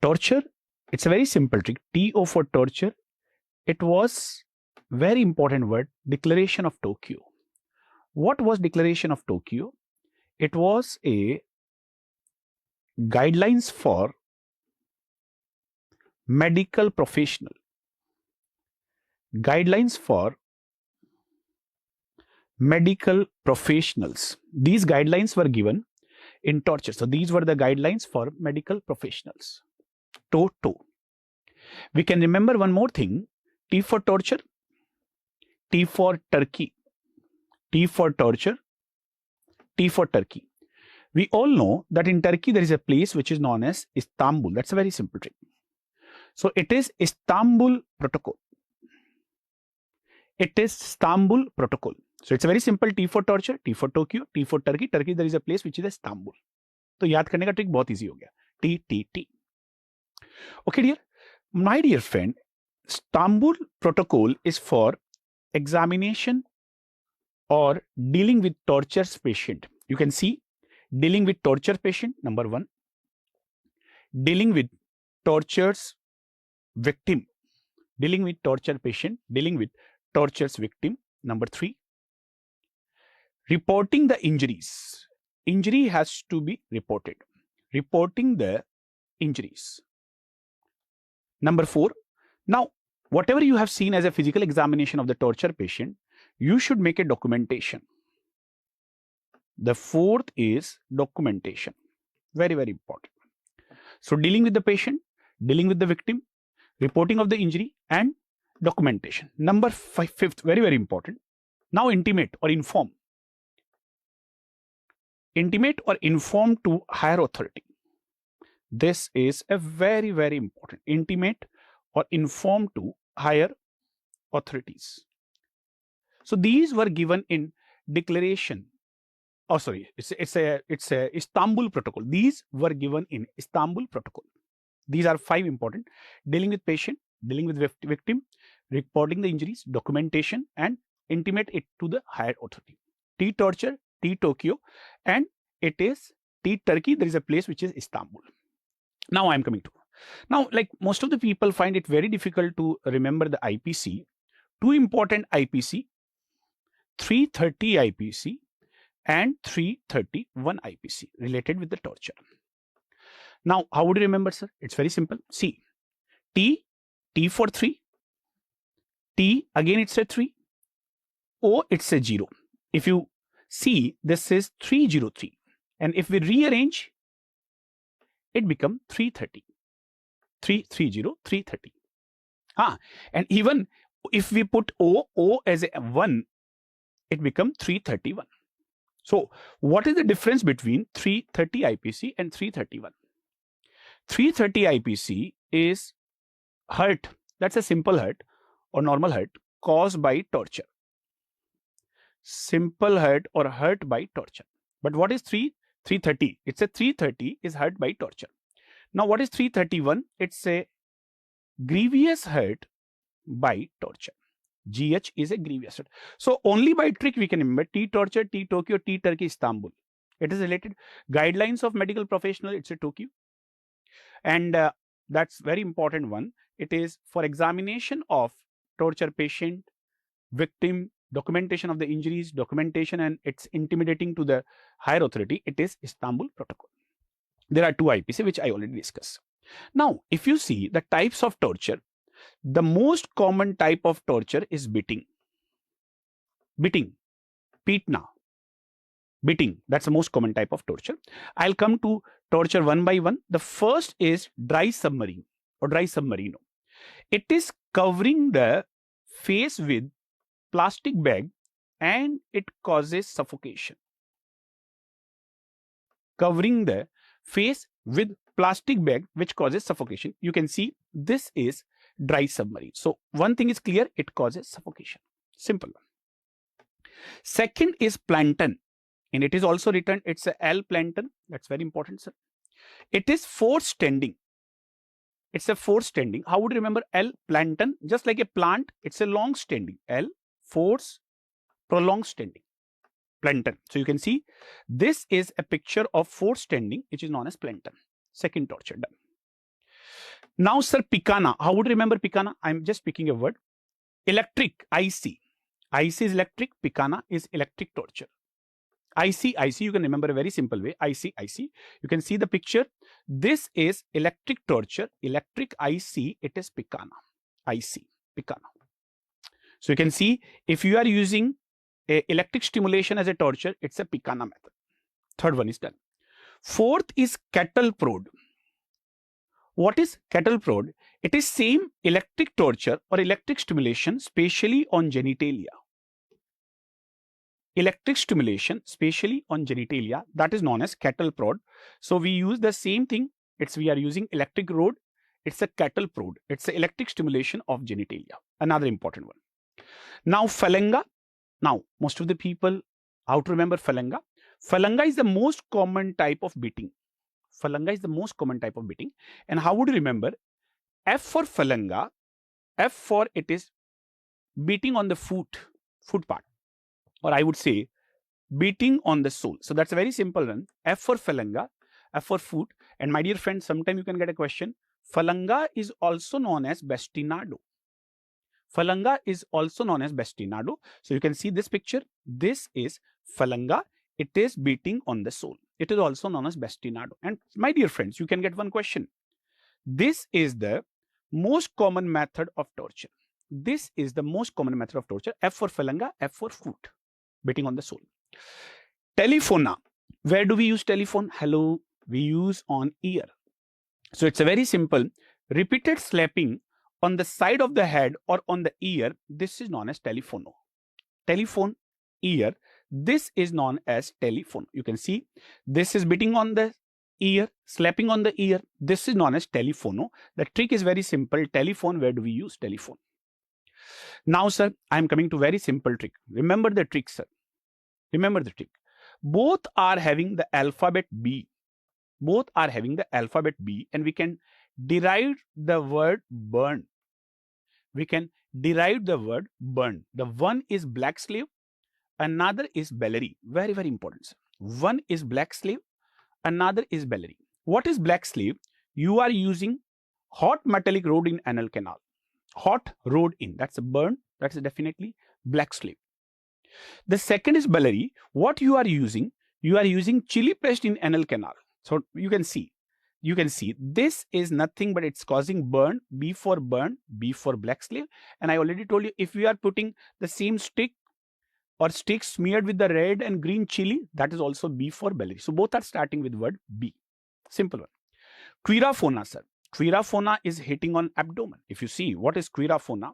Torture, it's a very simple trick. TO for torture. It was very important word, Declaration of Tokyo. What was Declaration of Tokyo? It was a guidelines for medical professional. Guidelines for medical professionals. These guidelines were given in torture. So these were the guidelines for medical professionals. TO. We can remember one more thing. T for torture, T for Turkey. T for torture, T for Turkey. We all know that in Turkey there is a place which is known as Istanbul. That's a very simple trick. So it is Istanbul Protocol. It is Istanbul Protocol. So it's a very simple. T for torture, T for Tokyo, T for Turkey. Turkey there is a place which is Istanbul. तो याद करने का trick बहुत easy हो गया. T. Okay, dear. My dear friend, Istanbul Protocol is for examination or dealing with torture patient. You can see dealing with torture patient, number 1. Dealing with tortures victim. Dealing with torture patient, dealing with tortures victim, number 3. Reporting the injuries. Injury has to be reported. Reporting the injuries. Number 4. Now, whatever you have seen as a physical examination of the torture patient, you should make a documentation. The 4th is documentation. Very, very important. So dealing with the patient, dealing with the victim, reporting of the injury, and documentation. Number 5th, very, very important. Now intimate or inform. Intimate or inform to higher authority. This is a very, very important. Intimate or inform to higher authorities. So these were given in declaration. Oh, sorry, it's a Istanbul Protocol. These were given in Istanbul Protocol. These are 5 important: dealing with patient, dealing with victim, reporting the injuries, documentation, and intimate it to the higher authority. T torture, T Tokyo, and it is T Turkey. There is a place which is Istanbul. Now I am coming to. Now, like most of the people find it very difficult to remember the IPC. 2 important IPC, 330 IPC and 331 IPC related with the torture. Now, how would you remember, sir? It's very simple. See, T for 3, T again it's a 3, O it's a 0. If you see, this is 303, and if we rearrange, it becomes 330. 330, 330. And even if we put O as a 1, it becomes 331. So what is the difference between 330 IPC and 331? 330 IPC is hurt. That's a simple hurt or normal hurt caused by torture. Simple hurt or hurt by torture. But what is 330? It's a 330 is hurt by torture. Now what is 331? It's a grievous hurt by torture. GH is a grievous hurt. So only by trick we can remember T torture, T Tokyo, T Turkey, Istanbul. It is related. Guidelines of medical professional, it's a Tokyo. And that's very important one. It is for examination of torture patient, victim, documentation of the injuries, documentation, and it's intimidating to the higher authority. It is Istanbul Protocol. There are 2 IPC which I already discussed. Now, if you see the types of torture, the most common type of torture is beating. Beating, pitna, beating. That's the most common type of torture. I'll come to torture one by one. The first is dry submarine or dry submarino. It is covering the face with plastic bag and it causes suffocation. Covering the face with plastic bag which causes suffocation. You can see this is dry submarine. So one thing is clear, it causes suffocation. Simple. Second is plankton, and it is also written, it's a L plankton. That's very important, sir. It is forced standing. It's a forced standing. How would you remember L plankton? Just like a plant, it's a long standing. L force prolonged standing. Plankton. So you can see this is a picture of forced standing which is known as plankton. Second torture done. Now, sir, Picana. How would you remember Picana? I'm just picking a word. Electric, IC. IC is electric. Picana is electric torture. IC, you can remember a very simple way. IC. You can see the picture. This is electric torture. Electric IC, it is Picana. IC, Picana. So you can see if you are using electric stimulation as a torture, it's a Picana method. Third one is done. Fourth is cattle prod. What is cattle prod? It is same electric torture or electric stimulation, specially on genitalia. Electric stimulation, specially on genitalia, that is known as cattle prod. So we use the same thing. We are using electric rod. It's a cattle prod. It's the electric stimulation of genitalia. Another important one. Now phalanga. Now most of the people, how to remember phalanga? Phalanga is the most common type of beating. Phalanga is the most common type of beating. And how would you remember? F for phalanga. F for it is beating on the foot part. Or I would say beating on the sole. So that's a very simple one. F for phalanga, F for foot. And my dear friends, sometime you can get a question. Phalanga is also known as bastinado. Phalanga is also known as bastinado. So you can see this picture. This is phalanga. It is beating on the sole. It is also known as bastinado. And my dear friends, you can get one question. This is the most common method of torture. This is the most common method of torture. F for phalanga, F for foot. Beating on the sole. Telephona. Where do we use telephone? Hello. We use on ear. So it's a very simple. Repeated slapping on the side of the head or on the ear. This is known as telephono. Telephone, ear. This is known as telephone. You can see this is beating on the ear, slapping on the ear. This is known as telephono. The trick is very simple. Telephone, where do we use telephone? Now, sir, I am coming to very simple trick. Remember the trick, sir. Remember the trick. Both are having the alphabet B. Both are having the alphabet B, and we can derive the word burn. We can derive the word burn. The one is black slave, another is Bellary. Very, very important, sir. One is black slave, another is Bellary. What is black slave? You are using hot metallic rod in anal canal. Hot rod in. That's a burn. That's definitely black slave. The second is Bellary. What you are using? You are using chili paste in anal canal. So you can see this is nothing but it's causing burn. B for burn, B for black slave. And I already told you, if we are putting the same stick or stick smeared with the red and green chili, that is also B for Bellary. So both are starting with word B. Simple one. Quiraphona, sir. Quiraphona is hitting on abdomen. If you see what is quiraphona,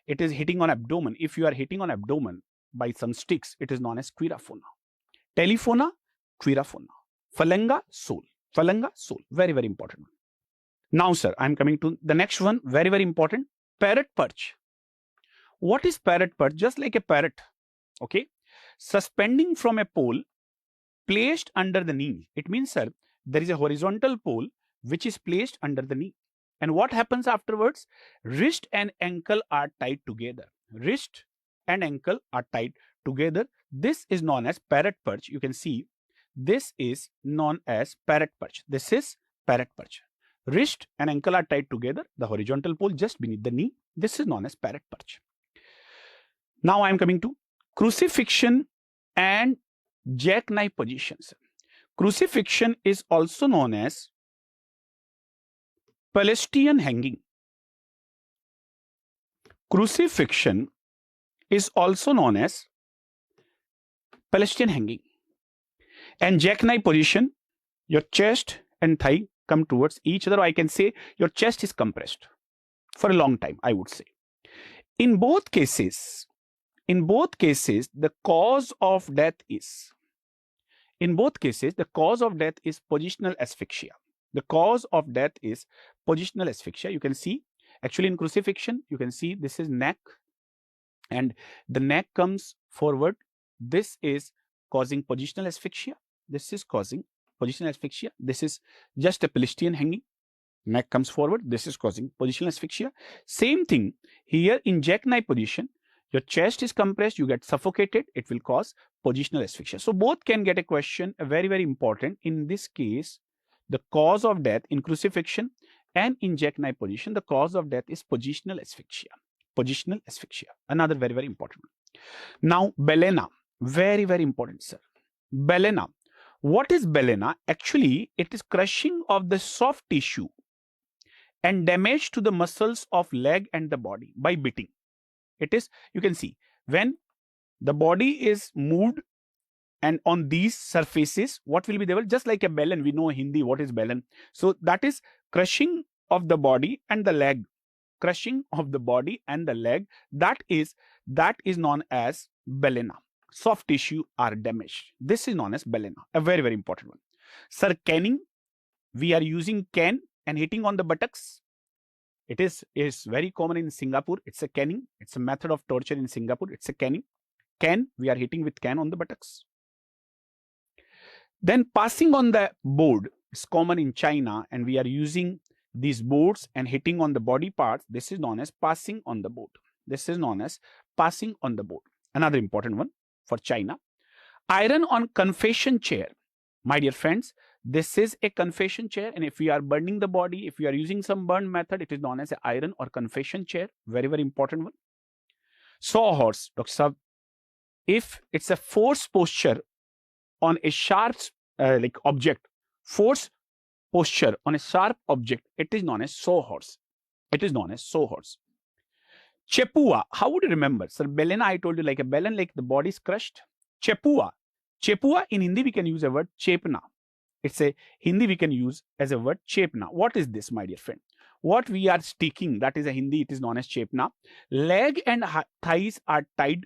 it is hitting on abdomen. If you are hitting on abdomen by some sticks, it is known as quiraphona. Telephona, quiraphona. Phalanga, sole. Phalanga, sole. Very, very important one. Now, sir, I am coming to the next one. Very, very important. Parrot perch. What is parrot perch? Just like a parrot. Okay. Suspending from a pole placed under the knee. It means, sir, there is a horizontal pole which is placed under the knee. And what happens afterwards? Wrist and ankle are tied together. Wrist and ankle are tied together. This is known as parrot perch. You can see this is known as parrot perch. This is parrot perch. Wrist and ankle are tied together. The horizontal pole just beneath the knee. This is known as parrot perch. Now I am coming to crucifixion and jackknife positions. Crucifixion is also known as Palestinian hanging. Crucifixion is also known as Palestinian hanging. And jackknife position, your chest and thigh come towards each other. Or I can say your chest is compressed for a long time, I would say. In both cases, the cause of death is positional asphyxia. The cause of death is positional asphyxia. You can see, actually in crucifixion, you can see this is neck and the neck comes forward. This is causing positional asphyxia. This is causing positional asphyxia. This is just a Palestinian hanging. Neck comes forward. This is causing positional asphyxia. Same thing here in jackknife position. Your chest is compressed, you get suffocated, it will cause positional asphyxia. So both can get a question, very, very important. In this case, the cause of death in crucifixion and in jackknife position, the cause of death is positional asphyxia. Positional asphyxia, another very, very important one. Now, balena, very, very important, sir. Balena. What is balena? Actually, it is crushing of the soft tissue and damage to the muscles of leg and the body by beating. It is, you can see, when the body is moved and on these surfaces, what will be there? Just like a balloon, we know Hindi, what is balloon. So that is crushing of the body and the leg. Crushing of the body and the leg, that is known as balena. Soft tissue are damaged. This is known as balena, a very, very important one. Sir, caning, we are using cane and hitting on the buttocks. It is very common in Singapore. It's a caning. It's a method of torture in Singapore. It's a caning. Cane, we are hitting with cane on the buttocks. Then passing on the board is common in China, and we are using these boards and hitting on the body parts. This is known as passing on the board. This is known as passing on the board. Another important one for China. Iron on confession chair. My dear friends, this is a confession chair, and if we are burning the body, if we are using some burn method, it is known as an iron or confession chair. Very, very important one. Sawhorse, Dr. Sab, if it's a force posture on a sharp like object, force posture on a sharp object, it is known as sawhorse. It is known as sawhorse. Chepua, how would you remember? Sir, balena, I told you, like a balloon, like the body is crushed. Chepua. Chepua, in Hindi we can use a word chepna. It's a Hindi we can use as a word chepna. What is this, my dear friend? What we are sticking, that is a Hindi, it is known as chepna. Leg and thighs are tied.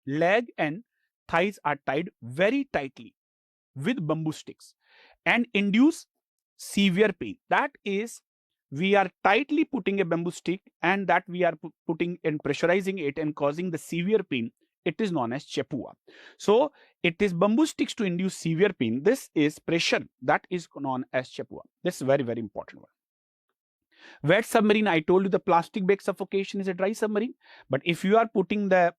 Leg and thighs are tied very tightly with bamboo sticks and induce severe pain. That is, we are tightly putting a bamboo stick and that we are putting and pressurizing it and causing the severe pain. It is known as chepua. So it is bamboo sticks to induce severe pain. This is pressure. That is known as chepua. This is very, very important one. Wet submarine, I told you the plastic bag suffocation is a dry submarine. But if you are putting the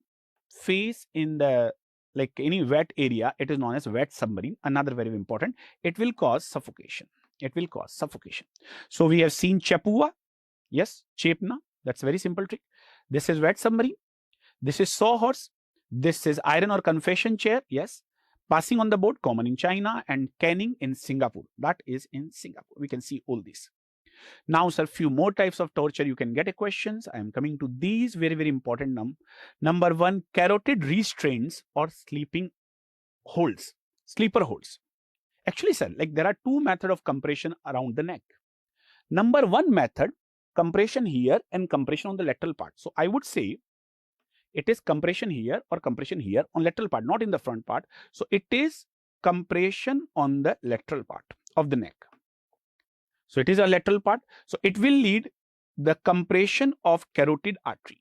face in the like any wet area, it is known as wet submarine. Another very important. It will cause suffocation. It will cause suffocation. So we have seen chepua. Yes, chepna. That's a very simple trick. This is wet submarine. This is sawhorse. This is iron or confession chair. Yes. Passing on the board, common in China, and caning in Singapore. That is in Singapore. We can see all this. Now, sir, few more types of torture. You can get a questions. I am coming to these very, very important. Number one, carotid restraints or sleeping holds, sleeper holds. Actually, sir, like there are two methods of compression around the neck. Number one method, compression here and compression on the lateral part. So I would say it is compression here or compression here on lateral part, not in the front part. So it is compression on the lateral part of the neck. So it is a lateral part. So it will lead the compression of carotid artery.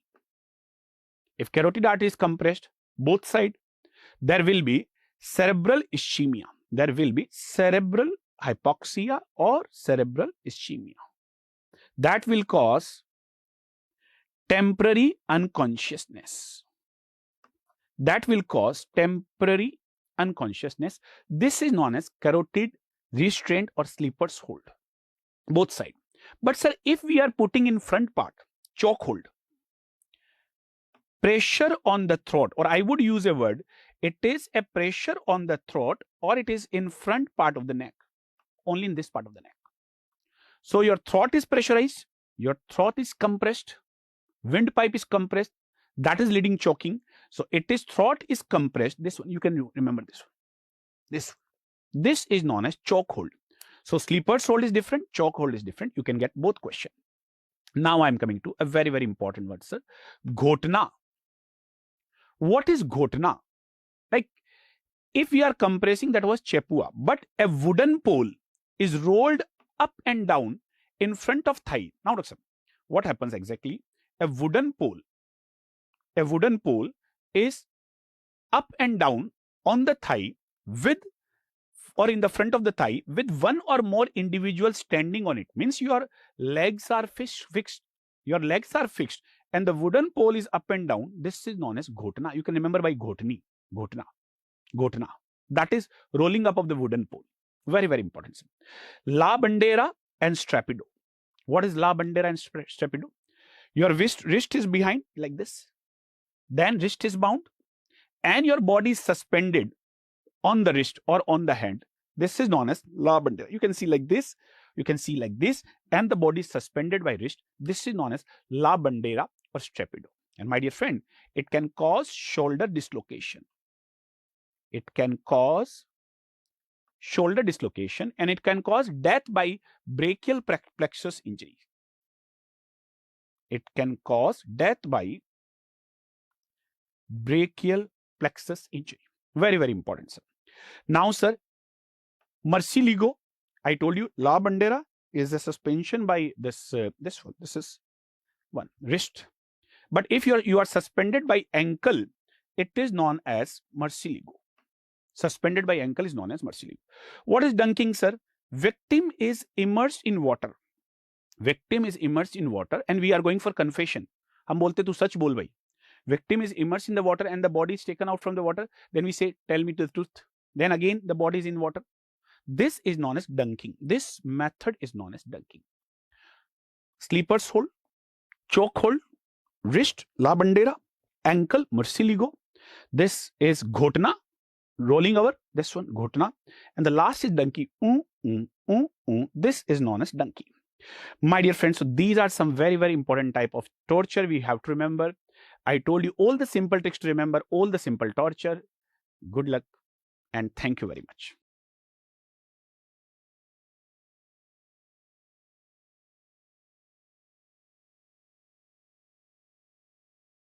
If carotid artery is compressed, both sides, there will be cerebral ischemia. There will be cerebral hypoxia or cerebral ischemia. That will cause temporary unconsciousness. That will cause temporary unconsciousness. This is known as carotid restraint or sleeper's hold. Both sides. But sir, if we are putting in front part, choke hold, pressure on the throat, or I would use a word, it is a pressure on the throat or it is in front part of the neck, only in this part of the neck. So your throat is pressurized, your throat is compressed, windpipe is compressed, that is leading choking. So it is throat is compressed. This one, you can remember this one. This is known as choke hold. So sleeper's hold is different, choke hold is different. You can get both questions. Now I am coming to a very, very important word, sir. Ghotna. What is ghotna? Like if we are compressing, that was chepua, but a wooden pole is rolled up and down in front of thigh. Now, Dr. What happens exactly? A wooden pole is up and down on the thigh with or in the front of the thigh with one or more individuals standing on it. Means your legs are fixed. Your legs are fixed and the wooden pole is up and down. This is known as ghotna. You can remember by ghotna. That is rolling up of the wooden pole. Very, very important. La bandera and strapido. What is La Bandera and Strepido? Your wrist is behind like this. Then wrist is bound and your body is suspended on the wrist or on the hand. This is known as La Bandera. You can see like this. You can see like this. And the body is suspended by wrist. This is known as La Bandera or Strepido. And my dear friend, it can cause shoulder dislocation. It can cause shoulder dislocation and it can cause death by brachial plexus injury. It can cause death by brachial plexus injury. Very, very important, sir. Now, sir, Murcielago, I told you, La Bandera is a suspension by this one. This is one wrist. But if you are suspended by ankle, it is known as Murcielago. Suspended by ankle is known as Murcielago. What is dunking, sir? Victim is immersed in water. Victim is immersed in water and we are going for confession. हम बोलते तू सच बोल भाई. Victim is immersed in the water and the body is taken out from the water. Then we say, tell me the truth. Then again, the body is in water. This is known as dunking. This method is known as dunking. Sleeper's hold, choke hold, wrist, La Bandera, ankle, Murcielago. This is Ghotna, rolling over. This one, Ghotna. And the last is Dunki. This is known as Dunki. My dear friends, so these are some very, very important type of torture we have to remember. I told you all the simple tricks to remember, all the simple torture. Good luck and thank you very much.